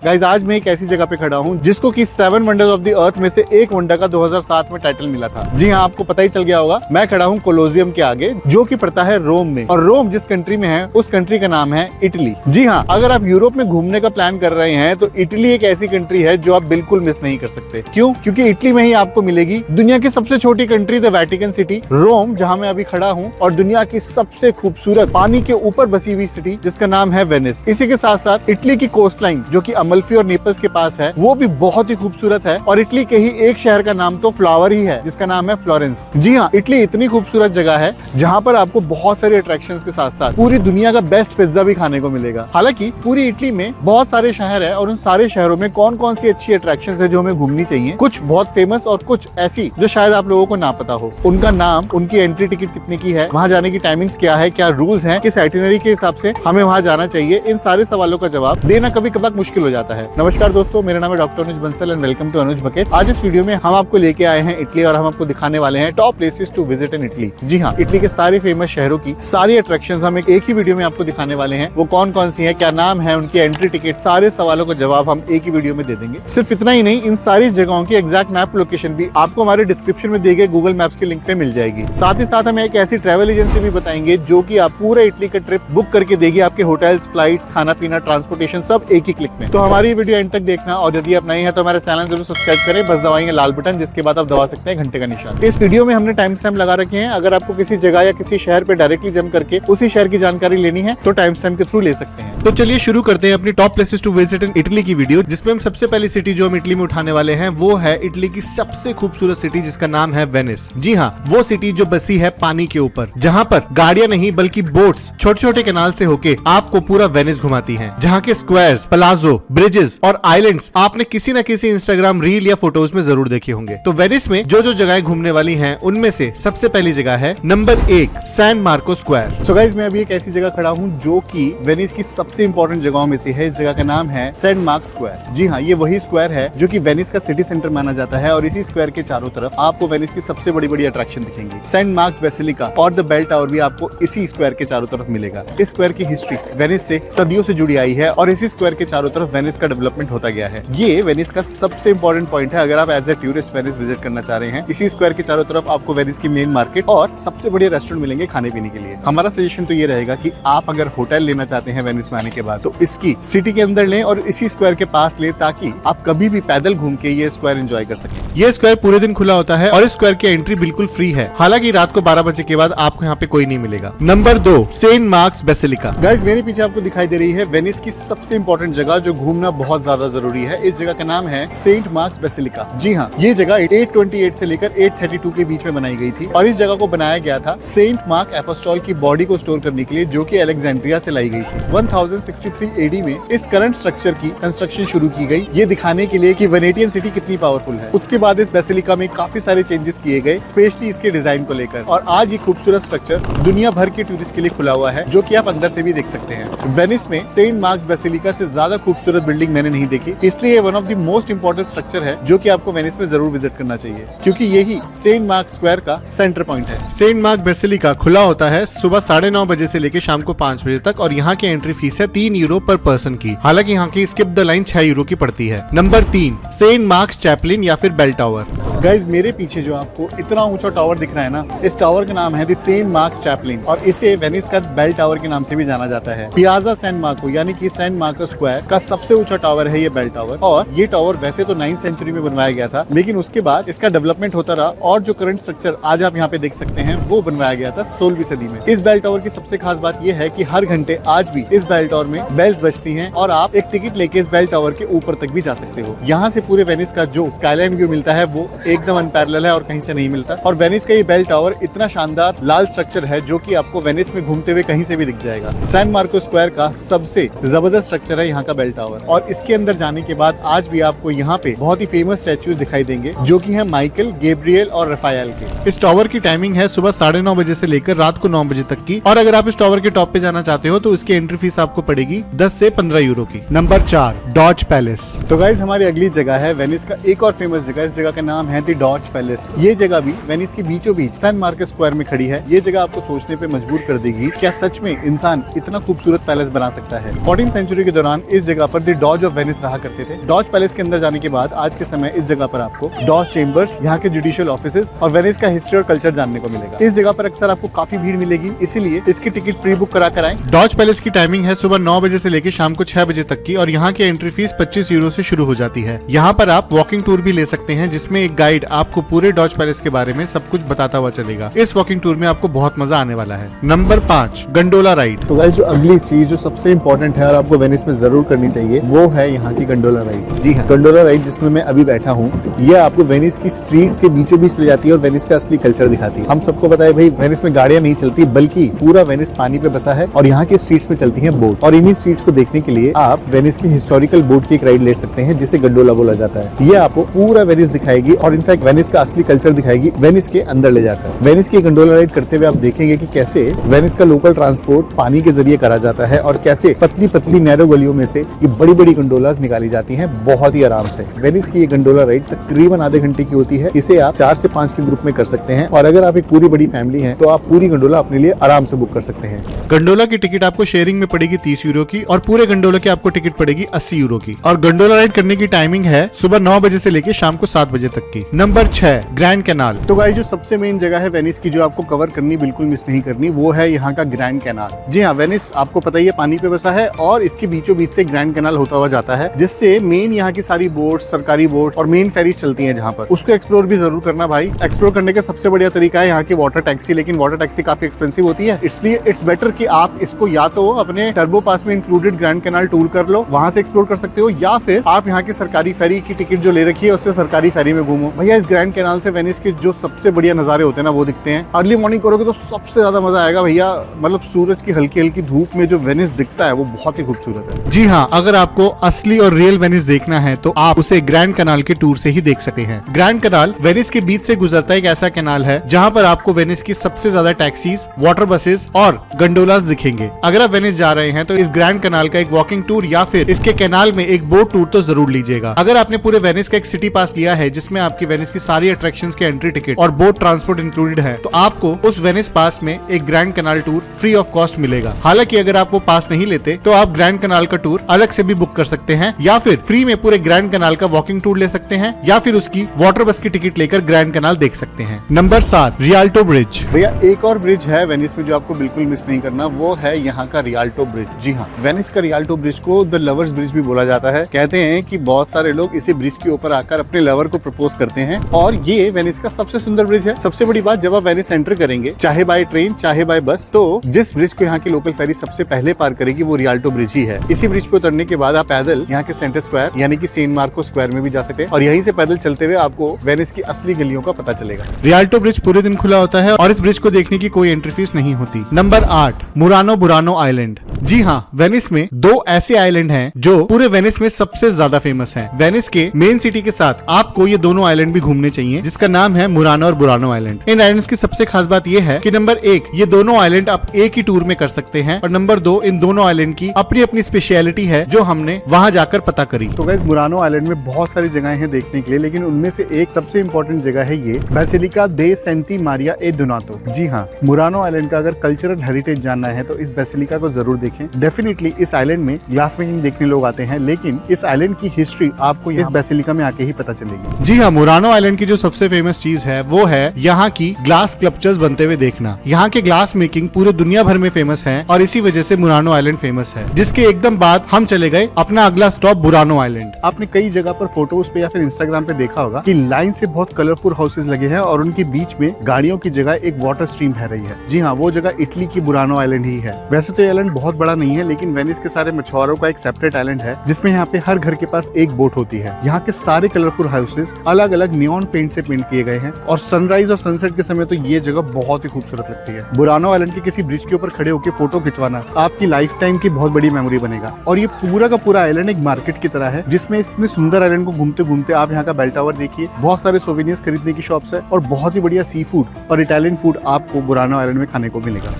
Guys आज मैं एक ऐसी जगह पे खड़ा हूँ जिसको कि 7 वंडर्स ऑफ द अर्थ में से एक वंडर का 2007 में टाइटल मिला था। जी हाँ, आपको पता ही चल गया होगा। मैं खड़ा हूँ कोलोसियम के आगे, जो कि पड़ता है रोम में, और रोम जिस कंट्री में है उस कंट्री का नाम है इटली। जी हाँ, अगर आप यूरोप में घूमने का प्लान कर रहे हैं तो इटली एक ऐसी कंट्री है जो आप बिल्कुल मिस नहीं कर सकते। क्यों? क्योंकि इटली में ही आपको मिलेगी दुनिया की सबसे छोटी कंट्री द वेटिकन सिटी, रोम जहाँ मैं अभी खड़ा हूँ, और दुनिया की सबसे खूबसूरत पानी के ऊपर बसी हुई सिटी जिसका नाम है वेनिस। इसी के साथ साथ इटली की कोस्ट लाइन जो कि अमल्फी और नेपल्स के पास है वो भी बहुत ही खूबसूरत है, और इटली के ही एक शहर का नाम तो फ्लावर ही है जिसका नाम है फ्लोरेंस। जी हाँ, इटली इतनी खूबसूरत जगह है जहाँ पर आपको बहुत सारे अट्रैक्शंस के साथ साथ पूरी दुनिया का बेस्ट पिज्जा भी खाने को मिलेगा। हालांकि पूरी इटली में बहुत सारे शहर है और उन सारे शहरों में कौन कौन सी अच्छी अट्रैक्शंस है जो हमें घूमनी चाहिए, कुछ बहुत फेमस और कुछ ऐसी जो शायद आप लोगों को ना पता हो। उनका नाम, उनकी एंट्री टिकट कितने की है, वहाँ जाने की टाइमिंग्स क्या है, क्या रूल्स हैं, किस आइटिनरी के हिसाब से हमें वहाँ जाना चाहिए, इन सारे सवालों का जवाब देना कभी कभार मुश्किल हो जाता है। नमस्कार दोस्तों, मेरा नाम है doctor Anuj Bansal and welcome to Anuj bucket. आज इस वीडियो में हम आपको लेके आए हैं इटली और हम आपको दिखाने वाले हैं top places to visit in Italy. जी हाँ, इटली के सारे फेमस शहरों की सारी अट्रैक्शंस हम एक ही वीडियो में आपको दिखाने वाले हैं। वो कौन कौन सी है, क्या नाम है, उनकी एंट्री टिकट, सारे सवालों का जवाब हम एक ही वीडियो में दे देंगे। सिर्फ इतना ही नहीं, इन सारी जगहों की एग्जैक्ट मैप लोकेशन भी आपको हमारे डिस्क्रिप्शन में दिए गए गूगल मैप्स के लिंक पे मिल जाएगी। साथ ही साथ हम एक ऐसी ट्रैवल एजेंसी भी बताएंगे जो कि आप पूरा इटली का ट्रिप बुक करके देगी, आपके होटल्स, फ्लाइट्स, खाना पीना, ट्रांसपोर्टेशन सब एक ही क्लिक में। तो हमारी वीडियो एंड तक देखना, और यदि आप नए हैं तो हमारा चैनल जरूर सब्सक्राइब करें। बस दबाएंगे लाल बटन, जिसके बाद आप दबा सकते हैं घंटे का निशान। इस वीडियो में हमने टाइम स्टैम्प लगा रखे हैं। अगर आपको किसी जगह या किसी शहर पे डायरेक्टली जंप करके उसी शहर की जानकारी लेनी है तो टाइम स्टैम्प के थ्रू ले सकते हैं। तो चलिए शुरू करते हैं अपनी top places to visit in Italy की वीडियो, जिसमें हम सबसे पहली सिटी जो हम इटली में उठाने वाले हैं वो है इटली की सबसे खूबसूरत सिटी जिसका नाम है वेनिस। जी हाँ, वो सिटी जो बसी है पानी के ऊपर, जहाँ पर गाड़ियां नहीं बल्कि बोट्स छोटे छोटे कैनाल से होके आपको पूरा वेनिस घुमाती हैं, जहाँ के स्क्वायर्स, पलाजो, ब्रिजेस और आइलैंड्स आपने किसी न किसी इंस्टाग्राम रील या फोटोज में जरूर देखे होंगे। तो वेनिस में जो जो जगहें घूमने वाली हैं उनमें से सबसे पहली जगह है number 1 San Marco square. So guys, मैं अभी एक ऐसी जगह खड़ा हूँ जो कि वेनिस की सबसे इंपॉर्टेंट जगहों में से है। इस जगह का नाम है सेंट मार्क स्क्वायर। जी हाँ, ये वही स्क्वायर है जो कि वेनिस का सिटी सेंटर माना जाता है, और इसी स्क्वायर के चारों तरफ आपको वेनिस की सबसे बड़ी बड़ी अट्रैक्शन दिखेंगी। सेंट मार्क्स बेसिलिका और द बेल टावर भी आपको इसी स्क्वायर के चारों तरफ मिलेगा। इस स्क्वायर की हिस्ट्री वेनिस से सदियों से जुड़ी आई है, और इसी स्क्वायर के चारों तरफ वेनिस का डेवलपमेंट होता गया है। ये वेनिस का सबसे इंपॉर्टेंट पॉइंट है अगर आप as a tourist Venice visit करना चाह रहे हैं। इसी स्क्वायर के चारों तरफ आपको वेनिस की मेन मार्केट और सबसे बड़े रेस्टोरेंट मिलेंगे खाने पीने के लिए। हमारा सजेशन तो ये रहेगा कि आप अगर होटल लेना चाहते हैं वेनिस में आने के बाद तो इसकी सिटी के अंदर लें और इसी स्क्वायर के पास लें, ताकि आप कभी भी पैदल घूम के ये स्क्वायर एंजॉय कर सकें। ये स्क्वायर पूरे दिन खुला होता है और इस स्क्वायर की एंट्री बिल्कुल फ्री है। हालांकि रात को 12 बजे के बाद आपको यहाँ पे कोई नहीं मिलेगा। Number 2 Saint Mark's basilica. Guys, मेरे पीछे आपको दिखाई दे रही है वेनिस की सबसे इंपॉर्टेंट जगह जो घूमना बहुत ज्यादा जरूरी है। इस जगह का नाम है सेंट मार्क्स बेसिलिका। जी हाँ, ये जगह 828 से लेकर 832 के बीच में बनाई गई थी, और इस जगह को बनाया गया था सेंट मार्क एपोस्टोल की बॉडी को स्टोर करने के लिए, जो कि अलेक्जेंड्रिया से लाई गई थी। 1063 एडी में इस करंट स्ट्रक्चर की कंस्ट्रक्शन शुरू की गई, ये दिखाने के लिए कि वेनेटियन सिटी कितनी पावरफुल है। उसके बाद इस बेसिलिका में काफी सारे चेंजेस किए गए, स्पेशली इसके डिजाइन को लेकर, और आज ये खूबसूरत स्ट्रक्चर दुनिया भर के टूरिस्ट के लिए खुला हुआ है, जो कि आप अंदर से भी देख सकते हैं। वेनिस में सेंट मार्क्स बेसिलिका से ज्यादा खूबसूरत बिल्डिंग मैंने नहीं देखी, इसलिए one of the most important structure है जो कि आपको वेनिस में जरूर विजिट करना चाहिए, क्योंकि यही सेंट मार्क स्क्वायर का सेंटर पॉइंट है। सेंट मार्क बेसिलिका खुला होता है सुबह 9:30 बजे से लेकर शाम को 5 बजे तक, और यहाँ की एंट्री फीस है 3 यूरो पर पर्सन की। हालांकि यहाँ की स्किप द लाइन 6 यूरो की पड़ती है। नंबर 3 सेंट मार्क्स चैपलिन या फिर बेल टावर। गाइज, मेरे पीछे जो आपको इतना ऊंचा टावर दिख रहा है ना, इस टावर का नाम है द सेंट मार्क्स चैपलिन, और इसे वेनिस का बेल टावर के नाम से भी जाना जाता है। पियाजा सैन मार्को यानी कि सेंट मार्को स्क्वायर का सबसे ऊंचा टावर है ये बेल टावर, और ये टावर वैसे तो 9th सेंचुरी में बनवाया गया था, लेकिन उसके बाद इसका डेवलपमेंट होता रहा, और जो करंट स्ट्रक्चर आज आप यहाँ पे देख सकते हैं वो बनवाया गया था 16वीं सदी में। इस बेल टावर की सबसे खास बात यह है कि हर घंटे आज भी इस बेल टावर में बेल्स बजती हैं, और आप एक टिकट लेके इस बेल टावर के ऊपर तक भी जा सकते हो। यहाँ से पूरे वेनिस का जो स्काईलाइन व्यू मिलता है वो एकदम अनपैरेलल है और कहीं से नहीं मिलता। और वेनिस का ये बेल टावर इतना शानदार लाल स्ट्रक्चर है जो कि आपको वेनिस में घूमते हुए कहीं से भी दिख जाएगा। सैन मार्को स्क्वायर का सबसे जबरदस्त स्ट्रक्चर है यहाँ का बेल टावर, और इसके अंदर जाने के बाद आज भी आपको यहाँ पे बहुत ही फेमस स्टैचूज दिखाई देंगे, जो कि है माइकल, गैब्रियल और रफाएल के। इस टावर की टाइमिंग है सुबह 9:30 बजे से लेकर रात को 9 बजे तक की, और अगर आप इस टावर के टॉप पे जाना चाहते हो तो इसकी एंट्री फीस आपको पड़ेगी 10 से 15 यूरो की। Number 4 Doge's palace. तो गाइज, हमारी अगली जगह है वेनिस का एक और फेमस जगह। इस जगह का नाम है द डॉज पैलेस। ये जगह भी वेनिस के बीचों बीच सैन मार्को स्क्वायर में खड़ी है। ये जगह आपको सोचने पे मजबूर कर देगी, क्या सच में इंसान इतना खूबसूरत पैलेस बना सकता है। 14वीं सेंचुरी के दौरान इस जगह पर द डॉज ऑफ वेनिस रहा करते थे। डॉज पैलेस के अंदर जाने के बाद आज के समय इस जगह पर आपको डॉज चेम्बर्स, यहाँ के जुडिशियल ऑफिसेज और वेनिस का हिस्ट्री और कल्चर जानने को मिलेगा। इस जगह पर अक्सर आपको काफी भीड़ मिलेगी, इसीलिए इसकी टिकट प्री बुक करा कर आए। डॉज पैलेस की टाइमिंग है सुबह 9 बजे से लेकर शाम को 6 बजे तक की और यहाँ की एंट्री फीस 25 यूरो से शुरू हो जाती है। यहाँ पर आप वॉकिंग टूर भी ले सकते हैं, जिसमें एक गाइड आपको पूरे डॉज पैलेस के बारे में सब कुछ बताता हुआ चलेगा। इस वॉकिंग टूर में आपको बहुत मजा आने वाला है। Number 5, gondola ride. तो गाइस, जो अगली चीज जो सबसे इंपॉर्टेंट है और आपको वेनिस में जरूर करनी चाहिए, वो है यहाँ की गंडोला राइड। जी हाँ, गंडोला राइड जिसमें मैं अभी बैठा हूँ, ये आपको वेनिस की स्ट्रीट्स के बीचों बीच ले जाती है और वेनिस का असली कल्चर दिखाती है। हम सबको पता है भाई, वेनिस में गाड़ियां नहीं चलती, बल्कि पूरा वेनिस पानी पे बसा है और यहाँ के स्ट्रीट्स में चलती हैं बोट। और इन्हीं स्ट्रीट्स को देखने के लिए आप वेनिस की हिस्टोरिकल बोट की एक राइड ले सकते हैं, जिसे गंडोला बोला जाता है। ये आपको पूरा वेनिस दिखाएगी और इनफैक्ट वेनिस का असली कल्चर दिखाएगी वेनिस के अंदर ले जाकर। वेनिस की गंडोला राइड करते हुए आप देखेंगे कि कैसे वेनिस का लोकल ट्रांसपोर्ट पानी के जरिए करा जाता है और कैसे पतली पतली नैरो गलियों में से ये बड़ी बड़ी गंडोलास निकाली जाती हैं बहुत ही आराम से। वेनिस की ये गंडोला राइड तकरीबन आधे घंटे की होती है। इसे आप 4 से 5 के ग्रुप में कर सकते हैं और अगर आप एक पूरी बड़ी फैमिली है तो आप पूरी गंडोला अपने लिए आराम से बुक कर सकते हैं। गंडोला की टिकट आपको शेयरिंग में पड़ेगी 30 यूरो की और पूरे गंडोला की आपको टिकट पड़ेगी 80 यूरो की। और गंडोला राइड करने की टाइमिंग है सुबह 9 बजे से लेकर शाम को 7 बजे तक की। Number 6, grand canal. तो गाइस, जो सबसे मेन जगह है वेनिस की जो आपको कवर करनी, बिल्कुल मिस नहीं करनी, वो है यहाँ का ग्रैंड कैनाल। जी हाँ, वेनिस आपको पता ही है पानी पे बसा है और इसके बीचों बीच से ग्रैंड कैनाल होता हुआ जाता है, जिससे मेन यहाँ की सारी बोट, सरकारी बोट और मेन फेरीज चलती हैं। जहाँ पर उसको एक्सप्लोर भी जरूर करना भाई। एक्सप्लोर करने का सबसे बढ़िया तरीका है यहाँ की वाटर टैक्सी, लेकिन वाटर टैक्सी काफी एक्सपेंसिव होती है, इसलिए इट्स बेटर कि आप इसको या तो अपने टर्बो पास में इंक्लूडेड ग्रैंड कैनाल टूर कर लो, वहां से एक्सप्लोर कर सकते हो, या फिर आप यहाँ की सरकारी फेरी की टिकट जो ले रखी है उससे सरकारी फेरी में घूमो। भैया, इस ग्रैंड कैनाल से वेनिस के जो सबसे बढ़िया नजारे होते हैं ना, वो दिखते हैं। अर्ली मॉर्निंग करोगे तो सबसे ज्यादा मजा आएगा भैया। मतलब सूरज की हल्की हल्की धूप में जो वेनिस दिखता है वो बहुत ही खूबसूरत है। जी हाँ, अगर आपको असली और रियल वेनिस देखना है तो आप उसे ग्रैंड कैनाल के टूर से ही देख सकते हैं। ग्रैंड कैनाल वेनिस के बीच से गुजरता है, एक ऐसा कैनाल है जहाँ पर आपको वेनिस की सबसे ज्यादा टैक्सीज, वाटर बसेस और गंडोलास दिखेंगे। अगर आप वेनिस जा रहे हैं तो इस ग्रैंड कैनाल का एक वॉकिंग टूर या फिर इसके कैनाल में एक बोट टूर तो जरूर लीजिएगा। अगर आपने पूरे वेनिस का एक सिटी पास लिया है जिसमें आपकी वेनिस की सारी अट्रैक्शंस के एंट्री टिकट और बोट ट्रांसपोर्ट इंक्लूडेड है, तो आपको उस वेनिस पास में एक grand canal tour free of cost मिलेगा। हालांकि अगर आप वो पास नहीं लेते तो आप ग्रैंड कैनाल का टूर अलग से भी बुक कर सकते हैं, या फिर फ्री में पूरे ग्रैंड कैनाल का वॉकिंग टूर ले सकते हैं, या फिर उसकी वाटर बस की टिकट लेकर ग्रैंड कैनाल देख सकते हैं। Number 7, Rialto bridge. भैया, एक और ब्रिज है वेनिस में जो आपको बिल्कुल मिस नहीं करना, वो है यहाँ का रियाल्टो ब्रिज। जी हाँ, वेनिस का रियाल्टो ब्रिज को द लवर्स ब्रिज भी बोला जाता है। कहते हैं कि बहुत सारे लोग इसी ब्रिज के ऊपर आकर अपने लवर को प्रपोज करते हैं और ये वेनिस का सबसे सुंदर ब्रिज है। सबसे बड़ी बात, जब आप वेनिस एंटर करेंगे, चाहे बाय ट्रेन चाहे बाय बस, तो जिस ब्रिज को यहाँ की लोकल फेरी सबसे पहले पार करेगी वो रियाल्टो ब्रिज ही है। इसी ब्रिज पे उतरने के बाद आप पैदल यहाँ के सेंटर स्क्वायर यानी कि सेंट मार्को स्क्वायर में भी जा सकते हैं और यहीं से पैदल चलते हुए आपको वेनिस की असली गलियों का पता चलेगा। रियाल्टो ब्रिज पूरे दिन खुला होता है और इस ब्रिज को देखने की कोई एंट्री फीस नहीं होती। Number 8, Murano Burano island. जी हाँ, वेनिस में 2 ऐसे आइलैंड हैं जो पूरे वेनिस में सबसे ज्यादा फेमस हैं। वेनिस के मेन सिटी के साथ आपको ये दोनों आइलैंड भी घूमने चाहिए, जिसका नाम है मुरानो और बुरानो आइलैंड। इन आइलैंड्स की सबसे खास बात ये है कि नंबर 1, ये दोनों आइलैंड आप एक ही टूर में कर सकते हैं और नंबर 2, इन दोनों आइलैंड की अपनी अपनी स्पेशलिटी है जो हमने वहां जाकर पता करी। तो गाइस, मुरानो आइलैंड में बहुत सारी जगहें हैं देखने के लिए, लेकिन उनमें से एक सबसे इम्पोर्टेंट जगह है ये बेसिलिका दे सेंटी मारिया ए डोनातो। जी हाँ, मुरानो आइलैंड का अगर कल्चरल हेरिटेज जानना है तो इस बेसिलिका को जरूर देखें। डेफिनेटली इस आइलैंड में ग्लास मेकिंग देखने लोग आते हैं, लेकिन इस आइलैंड की हिस्ट्री आपको इस बेसिलिका में आके ही पता चलेगी। जी हाँ, मुरानो आइलैंड की जो सबसे फेमस चीज है वो है यहाँ की ग्लास स्कल्पचर्स बनते हुए देखना। यहाँ के ग्लास मेकिंग पूरे दुनिया भर में फेमस है और इसी वजह से मुरानो आइलैंड फेमस है, जिसके एकदम बाद हम चले गए अपना अगला स्टॉप बुरानो आइलैंड। आपने कई जगह पर फोटोज पे या फिर इंस्टाग्राम पे देखा होगा कि लाइन से बहुत कलरफुल हाउसेज लगे हैं और उनके बीच में गाड़ियों की जगह एक वाटर स्ट्रीम बह रही है। जी हाँ, वो जगह इटली की बुरानो आइलैंड ही है। वैसे तो ये आइलैंड बहुत बड़ा नहीं है, लेकिन वेनिस के सारे मछुआरों का एक सेपरेट आइलैंड है, जिसमें यहाँ पे हर घर के पास एक बोट होती है। यहाँ के सारे कलरफुल हाउसेज अलग अलग नियॉन पेंट से पेंट किए गए हैं और सनराइज और सनसेट के समय तो ये जगह बहुत ही खूबसूरत लगती है। बुरानो आइलैंड के किसी ब्रिज के ऊपर खड़े होकर फोटो खिंचवाना आपकी लाइफ टाइम की बहुत बड़ी मेमोरी बनेगा। और ये पूरा का पूरा आइलैंड एक मार्केट की तरह है, जिसमें इतने सुंदर आइलैंड को घूमते घूमते आप यहाँ का बेल टावर देखिए, बहुत सारे सोवेनियर्स खरीदने की शॉप्स है और बहुत ही बढ़िया सी फूड और इटालियन फूड आपको बुरानो आइलैंड में खाने को मिलेगा।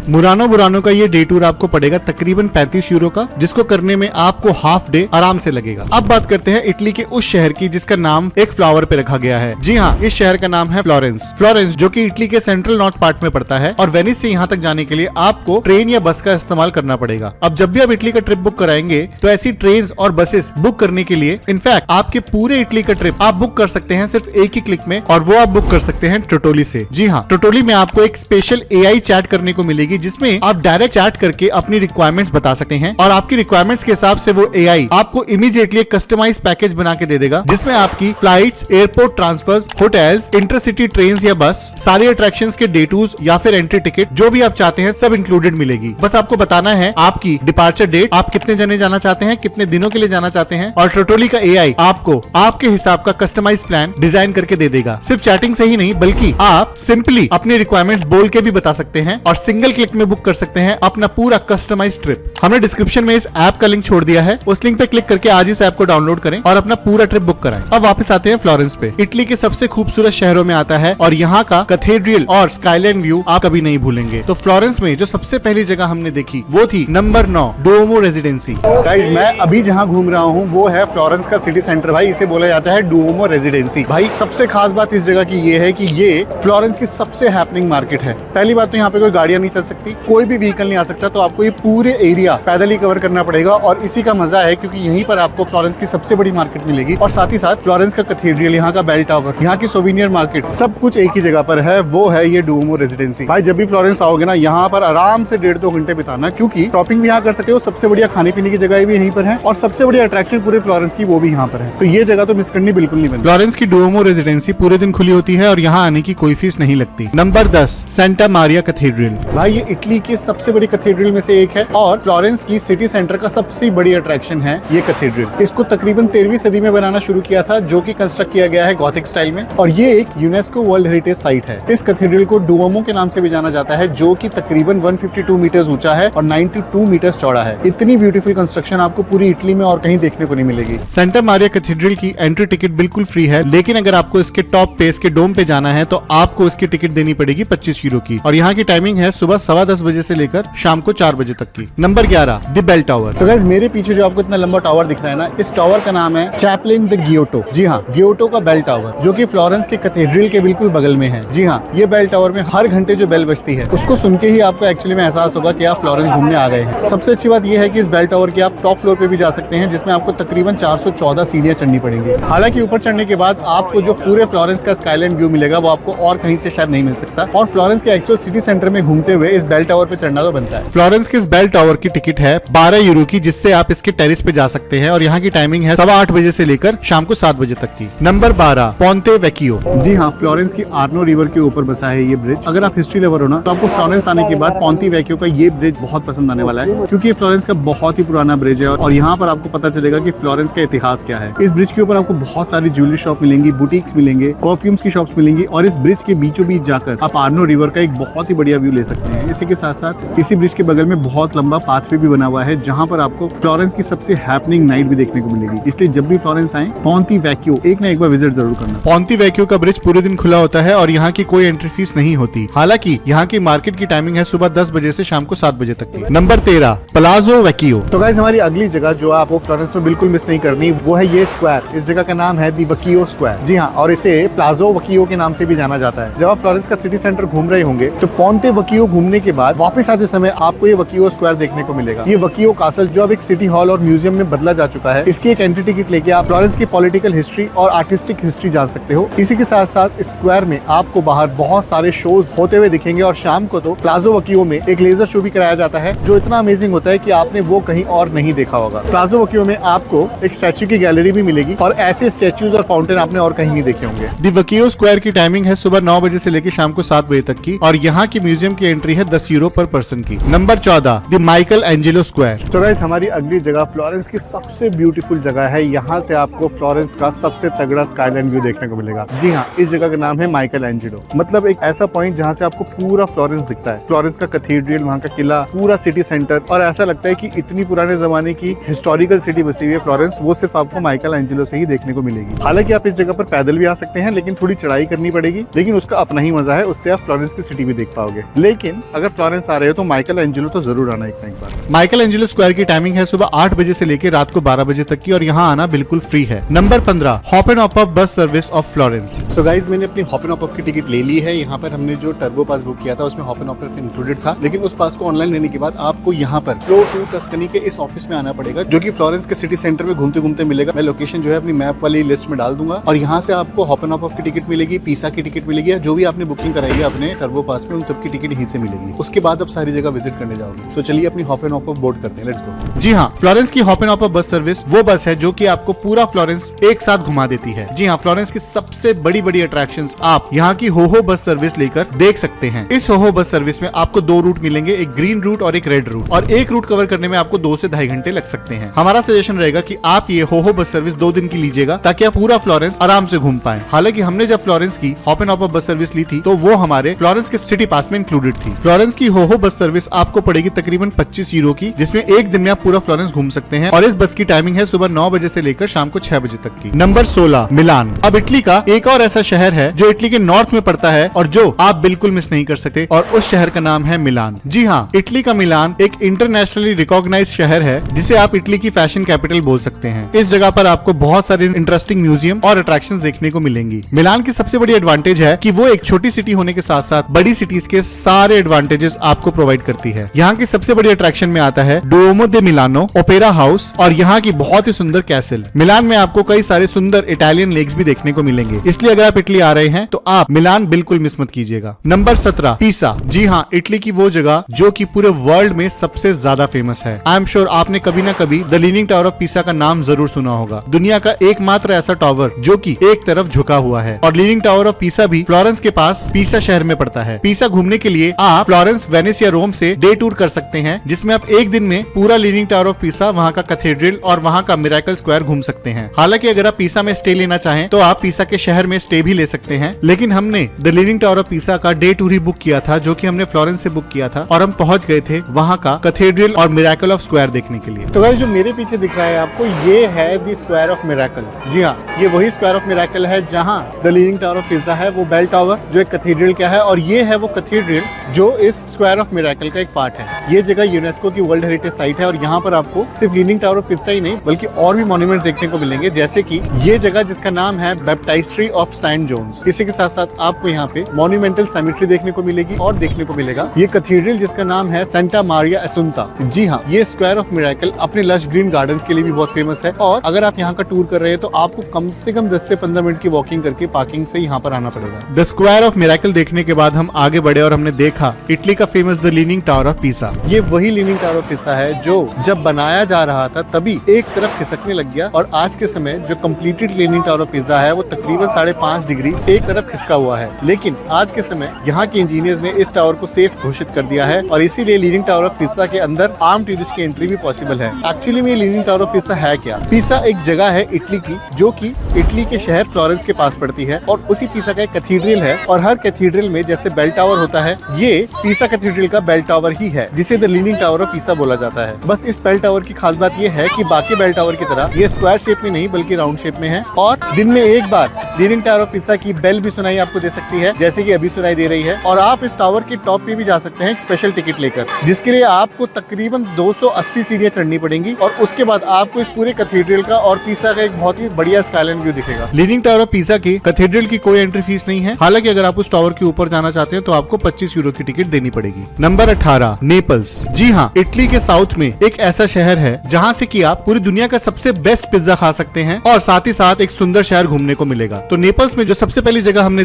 बुरानो का ये डे टूर आपको पड़ेगा तकरीबन 35 यूरो का, जिसको करने में आपको हाफ डे आराम से लगेगा। अब बात करते हैं इटली के उस शहर की जिसका नाम एक फ्लावर पे रखा गया है। जी हाँ, इस शहर का नाम है फ्लोरेंस। फ्लोरेंस जो कि इटली के सेंट्रल नॉर्थ पार्ट में पड़ता है और वेनिस से यहाँ तक जाने के लिए आपको ट्रेन या बस का इस्तेमाल करना पड़ेगा। अब जब भी आप इटली का ट्रिप बुक कराएंगे तो ऐसी ट्रेन और बसेस बुक करने के लिए इनफैक्ट आपके पूरे इटली का ट्रिप आप बुक कर सकते हैं सिर्फ एक ही क्लिक में, और वो आप बुक कर सकते हैं टोटोली से। जी हाँ, टोटोली में आपको एक स्पेशल AI चैट करने को मिलेगी जिसमें आप डायरेक्ट चैट करके अपनी रिक्वायरमेंट्स बता सकते हैं और आपकी रिक्वायरमेंट्स के हिसाब से वो AI आपको इमीडिएटली एक कस्टमाइज पैकेज बना के दे देगा जिसमें आपकी flights, airport transfers, hotels, intercity train या बस, सारे अट्रैक्शंस के डे टूज या फिर एंट्री टिकट जो भी आप चाहते हैं सब इंक्लूडेड मिलेगी। बस आपको बताना है आपकी डिपार्चर डेट, आप कितने जने जाना चाहते हैं, कितने दिनों के लिए जाना चाहते हैं, और टोटोली का AI आपको आपके हिसाब का कस्टमाइज प्लान डिजाइन करके दे देगा। सिर्फ चैटिंग से ही नहीं बल्कि आप सिंपली अपनी रिक्वायरमेंट्स बोल के भी बता सकते हैं और सिंगल क्लिक में बुक कर सकते हैं अपना पूरा कस्टमाइज ट्रिप। हमने डिस्क्रिप्शन में इस ऐप का लिंक छोड़ दिया है, उस लिंक पे क्लिक करके आज इस ऐप को डाउनलोड करें और अपना पूरा ट्रिप बुक कराएं। अब वापस आते हैं फ्लोरेंस पे। इटली के सबसे खूबसूरत शहरों में आता है और यहाँ का कैथेड्रल और स्काईलाइन व्यू आप कभी नहीं भूलेंगे। तो फ्लोरेंस में जो सबसे पहली जगह हमने देखी वो थी नंबर 9 डुओमो रेजिडेंसी। गाइस, मैं अभी जहाँ घूम रहा हूँ वो है फ्लोरेंस का सिटी सेंटर। भाई इसे बोला जाता है डुओमो रेजिडेंसी। भाई सबसे खास बात इस जगह की ये है कि ये फ्लोरेंस की सबसे हैपनिंग मार्केट है। पहली बात तो यहाँ पे कोई गाड़ियां नहीं चल सकती, कोई भी व्हीकल नहीं आ सकता, तो आपको ये पूरे एरिया पैदल ही कवर करना पड़ेगा और इसी का मजा है क्योंकि यहीं पर आपको फ्लोरेंस की सबसे बड़ी मार्केट मिलेगी और साथ ही साथ फ्लोरेंस का कैथेड्रल, यहाँ का बेल टावर, यहाँ की सोविनियर मार्केट, सब कुछ एक ही जगह पर है। वो है ये डुओमो रेजिडेंसी। भाई जब भी फ्लोरेंस आओगे ना यहाँ पर आराम से 1.5-2 घंटे बिताना, क्योंकि शॉपिंग भी यहाँ कर सकते हो, सबसे बढ़िया खाने पीने की जगह भी यहीं पर है और सबसे बढ़िया अट्रैक्शन पूरे फ्लोरेंस की वो भी यहाँ पर है। तो ये जगह तो मिस करनी बिल्कुल नहीं बनती। फ्लोरेंस की डुओमो रेजिडेंसी पूरे दिन खुली होती है और यहाँ आने की कोई फीस नहीं लगती। Number 10 Santa Maria cathedral. भाई ये इटली की सबसे बड़ी कैथेड्रल में से एक है और फ्लोरेंस की सिटी सेंटर का सबसे बड़ी अट्रैक्शन है ये कैथेड्रल। इसको तकरीबन 13वीं सदी में बनाना शुरू किया था, जो कि कंस्ट्रक्ट किया गया है गॉथिक स्टाइल में, और ये एक यूनेस्को वर्ल्ड हेरिटेज साइट है। इस कैथेड्रल को डुओमो के नाम से भी जाना जाता है, जो कि तकरीबन 152 मीटर्स ऊंचा है और 92 मीटर्स चौड़ा है। इतनी ब्यूटीफुल कंस्ट्रक्शन आपको पूरी इटली में और कहीं देखने को नहीं मिलेगी। सेंटा मारिया कैथेड्रल की एंट्री टिकट बिल्कुल फ्री है, लेकिन अगर आपको इसके टॉप पे, इसके डोम पे जाना है तो आपको इसकी टिकट देनी पड़ेगी 25 यूरो की, और यहाँ की टाइमिंग है सुबह 10:15 बजे से लेकर शाम को 4 बजे तक की। Number 11 the bell tower. तो गाइस मेरे पीछे जो आपको इतना लंबा टावर दिख रहा है ना, इस टावर का नाम है चैपलिन द गियोटो। जी हाँ, गियोटो का बेल टावर, जो कि फ्लोरेंस के कैथेड्रल के बिल्कुल बगल में है। जी हाँ, ये बेल टावर में हर घंटे जो बेल बजती है उसको सुन के ही आपको एक्चुअली में एहसास होगा कि आप फ्लोरेंस घूमने आ गए हैं। सबसे अच्छी बात यह है कि इस बेल टावर की आप टॉप फ्लोर पे भी जा सकते हैं, जिसमें आपको तकरीबन 414 सीढ़ियां चढ़नी पड़ेंगी। हालांकि ऊपर चढ़ने के बाद आपको जो पूरे फ्लोरेंस का स्काईलाइन व्यू मिलेगा वो आपको और कहीं से शायद नहीं मिल सकता, और फ्लोरेंस के एक्चुअल सिटी सेंटर में घूमते हुए इस बेल टावर पे चढ़ना तो बनता है। फ्लोरेंस के इस बेल टावर की टिकट है 12 यूरो की, जिससे आप इसके टेरिस पे जा सकते हैं, और यहाँ की टाइमिंग है 8:15 बजे से लेकर शाम को 7 बजे तक की। नंबर 12 पोंते वेकियो। जी हाँ, फ्लोरेंस की आर्नो रिवर के ऊपर बसा है ये ब्रिज। अगर आप हिस्ट्री लवर हो ना तो आपको फ्लोरेंस आने के बाद पोंते वेकियो का ये ब्रिज बहुत पसंद आने वाला है, क्योंकि ये फ्लोरेंस का बहुत ही पुराना ब्रिज है और यहाँ पर आपको पता चलेगा कि फ्लोरेंस का इतिहास क्या है। इस ब्रिज के ऊपर आपको बहुत सारी ज्वेलरी शॉप मिलेंगी, बुटीक्स मिलेंगे, परफ्यूम्स की शॉप्स मिलेंगी, और इस ब्रिज के बीचों बीच जाकर आप आर्नो रिवर का एक बहुत ही बढ़िया व्यू ले सकते हैं। इसी के साथ साथ इसी ब्रिज के बगल में बहुत लंबा पाथवे भी बना हुआ है, जहाँ पर आपको फ्लोरेंस की सबसे हैपनिंग नाइट भी देखने को मिलेगी। इसलिए जब भी फ्लोरेंस आए पोंते वेकियो एक ना एक बार विजिट जरूर करना। पोंते वेकियो का ब्रिज पूरे दिन खुला होता है और यहाँ की कोई एंट्री फीस नहीं होती। हालांकि यहाँ की मार्केट की टाइमिंग है सुबह 10 बजे से शाम को 7 बजे तक की। Number 13 Palazzo Vecchio. तो गाइस हमारी अगली जगह जो आपको फ्लोरेंस में बिल्कुल मिस नहीं करनी वो है ये स्क्वायर। इस जगह का नाम है दी वकियो स्क्वायर। जी हाँ, और इसे प्लाजो वकियो के नाम से भी जाना जाता है। जब आप फ्लोरेंस का सिटी सेंटर घूम रहे होंगे तो पोंते वकियो घूमने के बाद वापस आते समय आपको ये वकियो स्क्वायर देखने को मिलेगा। ये वकियो कासल जो अब एक सिटी हॉल और म्यूजियम में बदला जा चुका है, इसकी एक एंट्री टिकट लेके आप फ्लोरेंस की पॉलिटिकल हिस्ट्री और आर्टिस्टिक हिस्ट्री जान सकते हो। इसी के साथ साथ स्क्वायर में आपको बाहर बहुत सारे शोज होते हुए दिखेंगे, और शाम को तो प्लाजो वकियो में एक लेजर शो भी कराया जाता है जो इतना अमेजिंग होता है कि आपने वो कहीं और नहीं देखा होगा। प्लाजो वकियो में आपको एक स्टैच्यू की गैलरी भी मिलेगी और ऐसे स्टैच्यूज और फाउंटेन आपने और कहीं नहीं देखे होंगे। दी वकियो स्क्वायर की टाइमिंग है सुबह 9 बजे से लेकर शाम को 7 बजे तक की, और यहाँ की म्यूजियम की एंट्री है 10 यूरो पर पर्सन की। नंबर 14 दी माइकल एंजेलो स्क्वायर। तो गाइस हमारी अगली जगह फ्लोरेंस की सबसे ब्यूटीफुल जगह है। यहाँ से आपको फ्लोरेंस का सबसे तगड़ा स्काईलाइन व्यू देखने को मिलेगा। जी हाँ, इस जगह का नाम है माइकल एंजेलो, मतलब एक ऐसा पॉइंट जहाँ से आपको पूरा फ्लोरेंस दिखता है। फ्लोरेंस का कैथेड्रल, वहाँ का किला, पूरा सिटी सेंटर, और ऐसा लगता है कि इतनी पुराने जमाने की हिस्टोरिकल सिटी बसी हुई है फ्लोरेंस, वो सिर्फ आपको माइकल एंजेलो से ही देखने को मिलेगी। हालांकि आप इस जगह पर पैदल भी आ सकते हैं, लेकिन थोड़ी चढ़ाई करनी पड़ेगी, लेकिन उसका अपना ही मजा है, उससे आप फ्लोरेंस की सिटी भी देख पाओगे। लेकिन अगर फ्लोरेंस आ रहे हो तो माइकल एंजेलो तो जरूर आना एक बार। माइकल एंजेलो स्क्वायर की टाइमिंग है सुबह 8 बजे से लेकर रात को 12 बजे तक की, और यहाँ आना बिल्कुल फ्री है। Number 15 hop and hop bus service of Florence. So guys, मैंने अपनी हॉप एंड हॉप की टिकट ले ली है। यहाँ पर हमने जो टर्बो पास बुक किया था उसमें हॉप एंड हॉप इंक्लूडेड था, लेकिन उस पास को ऑनलाइन लेने के बाद आपको यहाँ पर फ्लो टू टस्कनी के इस ऑफिस में आना पड़ेगा, जो कि फ्लोरेंस के सिटी सेंटर में घूमते घूमते मिलेगा। मैं लोकेशन जो है अपनी मैप वाली लिस्ट में डाल दूंगा और यहाँ से आपको हॉप एंड हॉप की टिकट मिलेगी, पिसा की टिकट मिलेगी, या जो भी आपने बुकिंग कराई है अपने टर्बो पास में उन सबकी टिकट यहीं से मिलेगी। उसके बाद आप सारी जगह विजिट करने जाओगे। तो चलिए अपनी हॉप एंड हॉप बोर्ड करते हैं, लेट्स गो। जी हाँ, फ्लोरेंस की hop and hop bus service वो बस है जो कि आपको पूरा फ्लोरेंस एक साथ घुमा देती है। जी हाँ, फ्लोरेंस की सबसे बड़ी बड़ी अट्रैक्शंस आप यहाँ की होहो बस सर्विस लेकर देख सकते हैं। इस होहो बस सर्विस में आपको दो रूट मिलेंगे, एक ग्रीन रूट और एक रेड रूट, और एक रूट कवर करने में आपको 2 से 2.5 घंटे लग सकते हैं। हमारा सजेशन रहेगा कि आप ये होहो बस सर्विस 2 दिन की लीजिएगा, ताकि आप पूरा फ्लोरेंस आराम से घूम पाए। हालांकि हमने जब फ्लोरेंस की hop and hop bus service ली थी तो वो हमारे फ्लोरेंस के सिटी पास में इंक्लूडेड थी। फ्लोरेंस की होहो बस सर्विस आपको पड़ेगी तकरीबन 25 यूरो की, जिसमें एक दिन में आप पूरा फ्लोरेंस घूम सकते हैं। और इस बस की टाइमिंग है सुबह 9 बजे से लेकर शाम को 6 बजे तक की। नंबर 16, मिलान। अब इटली का एक और ऐसा शहर है जो इटली के नॉर्थ में पड़ता है और जो आप बिल्कुल मिस नहीं कर सकते, और उस शहर का नाम है मिलान। जी हाँ, इटली का मिलान एक इंटरनेशनली रिकॉग्नाइज्ड शहर है, जिसे आप इटली की फैशन कैपिटल बोल सकते हैं। इस जगह पर आपको बहुत सारे इंटरेस्टिंग म्यूजियम और अट्रैक्शंस देखने को मिलेंगी। मिलान की सबसे बड़ी एडवांटेज है कि वो एक छोटी सिटी होने के साथ साथ बड़ी सिटीज के सारे एडवांटेजेस आपको प्रोवाइड करती है। यहाँ की सबसे बड़ी अट्रैक्शन में आता है डुओमो दे मिलानो, ओपेरा हाउस और यहाँ की बहुत ही सुंदर कैसल। मिलान में आपको कई सारे सुंदर इटालियन लेक्स भी देखने को मिलेंगे, इसलिए अगर आप इटली आ रहे हैं तो आप मिलान बिल्कुल मिस मत कीजिएगा। नंबर 17, पिसा। जी हाँ, इटली की वो जगह जो कि पूरे वर्ल्ड में सबसे ज्यादा फेमस है। आई एम श्योर आपने कभी ना कभी द लीनिंग टावर ऑफ पिसा का नाम जरूर सुना होगा। दुनिया का एकमात्र ऐसा टावर जो कि एक तरफ झुका हुआ है, और लीनिंग टावर ऑफ पिसा भी फ्लोरेंस के पास पिसा शहर में पड़ता है। पिसा घूमने के लिए आप फ्लोरेंस, वेनिस या रोम से डे टूर कर सकते हैं, जिसमें आप एक दिन में पूरा लीनिंग टावर ऑफ पिसा, वहाँ का कैथेड्रल और वहाँ का मिरेकल स्क्वायर घूम सकते हैं। हालांकि अगर आप पिसा में स्टे लेना चाहें तो आप पिसा के शहर में स्टे भी ले सकते हैं, लेकिन हमने द लीनिंग टावर ऑफ पिसा का डे टूर ही बुक किया था, जो कि हमने फ्लोरेंस से बुक किया था, और हम पहुंच गए थे वहाँ का कैथेड्रल और मिरेकल ऑफ स्क्वायर देखने के लिए। तो गाइस, जो मेरे पीछे दिख रहा है आपको, ये है द स्क्वायर ऑफ मिरेकल। जी हाँ, ये वही स्क्वायर ऑफ मिरेकल है जहाँ द लीनिंग टावर ऑफ पिसा है, वो बेल टावर जो एक कैथेड्रल का है, और ये है वो कैथेड्रल जो इस स्क्वायर ऑफ मिरेकल का एक पार्ट है। ये जगह यूनेस्को की वर्ल्ड हेरिटेज साइट है, और यहाँ पर आपको सिर्फ लीनिंग टावर ऑफ पिसा ही नहीं बल्कि और भी मॉन्यूमेंट्स देखने को मिलेंगे, जैसे कि ये जगह जिसका नाम है बैप्टिस्ट्री ऑफ सेंट जोन्स। इसी के साथ साथ आपको यहाँ पे मॉन्यूमेंटल सेमेट्री देखने को मिलेगी, और देखने को मिलेगा ये कैथेड्रल जिसका नाम है सेंटा मारिया एसुंता। जी हाँ, ये स्क्वायर ऑफ मिरेकल अपने लश ग्रीन गार्डन्स के लिए भी बहुत फेमस है, और अगर आप यहाँ का टूर कर रहे हैं तो आपको कम से कम 10 से 15 मिनट की वॉकिंग करके पार्किंग से यहाँ पर आना पड़ेगा। द स्क्वायर ऑफ मिरेकल देखने के बाद हम आगे बढ़े और हमने देखा इटली का famous the leaning tower of पिसा। ये वही लीनिंग टावर ऑफ पिसा है जो जब बनाया जा रहा था तभी एक तरफ खिसकने लग गया, और आज के समय जो कंप्लीटेड लीनिंग टावर ऑफ पिसा है वो तकरीबन 5.5 डिग्री एक तरफ खिसका हुआ है। लेकिन आज के समय यहाँ के इंजीनियर्स ने इस टावर को सेफ घोषित कर दिया है, और इसीलिए लीनिंग टावर ऑफ पिसा के अंदर आम टूरिस्ट की एंट्री भी पॉसिबल है। एक्चुअली में लीनिंग टावर ऑफ पिसा है क्या? पिसा एक जगह है इटली की, जो कि इटली के शहर फ्लोरेंस के पास पड़ती है, और उसी पिसा का एक कैथेड्रल है, और हर कैथेड्रल में जैसे बेल टावर होता है, ये पिसा कैथेड्रल का बेल टावर ही है, जिसे द लीनिंग टावर ऑफ पिसा बोला जाता है। बस इस बेल टावर की खास बात ये है कि बाकी बेल टावर की तरह ये स्क्वायर शेप में नहीं बल्कि राउंड शेप में है, और दिन में एक बार लीनिंग टावर ऑफ पिसा की बेल भी सुनाई आपको दे सकती है, जैसे कि अभी सुनाई दे रही है। और आप इस टावर के टॉप पे भी जा सकते हैं एक स्पेशल टिकट लेकर, जिसके लिए आपको तकरीबन 280 सीढ़ियां चढ़नी पड़ेंगी, और उसके बाद आपको इस पूरे कैथेड्रल का और पिसा का एक बहुत ही बढ़िया स्काईलाइन व्यू दिखेगा। लीनिंग टावर ऑफ पिसा की कैथेड्रल की कोई एंट्री फीस नहीं है। हालांकि अगर आप उस टावर के ऊपर जाना चाहते हैं तो आपको 25 यूरो की टिकट देनी पड़ेगी। Number 18, Naples. जी हाँ, इटली के साउथ में एक ऐसा शहर है जहाँ से कि आप पूरी दुनिया का सबसे बेस्ट पिज्जा खा सकते हैं, और साथ ही साथ एक सुंदर शहर घूमने को मिलेगा। तो नेपल्स में जो सबसे पहली जगह हमने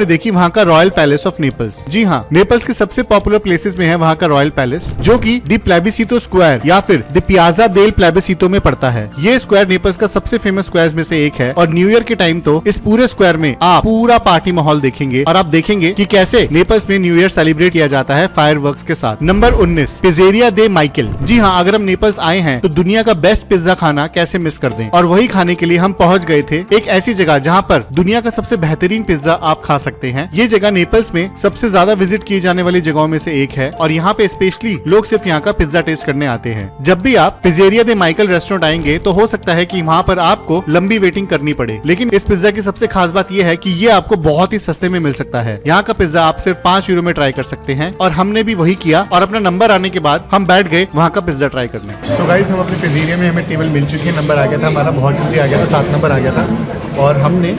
देखी वहाँ का रॉयल पैलेस ऑफ नेपल्स। जी हाँ, नेपल्स के सबसे पॉपुलर प्लेसेस में है वहाँ का रॉयल पैलेस, जो कि दी प्लेबिसितो स्क्वायर या फिर दी पियाजा देल प्लेबिसितो में पड़ता है। ये स्क्वायर नेपल्स का सबसे फेमस स्क्वायर्स में से एक है, और न्यू ईयर के टाइम तो इस पूरे स्क्वायर में आप पूरा पार्टी माहौल देखेंगे, और आप देखेंगे कि कैसे नेपल्स में न्यू ईयर सेलिब्रेट किया जाता है फायरवर्क्स के साथ। नंबर 19, पिज़्ज़ेरिया दे माइकेल। जी हाँ, अगर हम नेपल्स आए हैं तो दुनिया का बेस्ट पिज्जा खाना कैसे मिस कर दें, और वही खाने के लिए हम पहुंच गए थे एक ऐसी जगह जहाँ पर दुनिया का सबसे बेहतरीन पिज्जा आप खा सकते हैं। ये जगह नेपल्स में सबसे ज्यादा विजिट की जाने वाली जगहों में से एक है, और यहाँ पे स्पेशली लोग सिर्फ यहाँ का पिज्जा टेस्ट करने आते हैं। जब भी आप पिज़्ज़ेरिया दे माइकल रेस्टोरेंट आएंगे तो हो सकता है कि वहाँ पर आपको लंबी वेटिंग करनी पड़े, लेकिन इस पिज्जा की सबसे खास बात यह है कि ये आपको बहुत ही सस्ते में मिल सकता है। यहाँ का पिज्जा आप सिर्फ 5 यूरो में ट्राई कर सकते हैं, और हमने भी वही किया, और अपना नंबर आने के बाद हम बैठ गए वहाँ का पिज्जा ट्राई करने। सो गाइस, हम अपने पिज़्ज़ेरिया में हमें टेबल मिल चुकी है, नंबर आ गया था हमारा, बहुत जल्दी आ गया था, 7 नंबर आ गया था। और हमने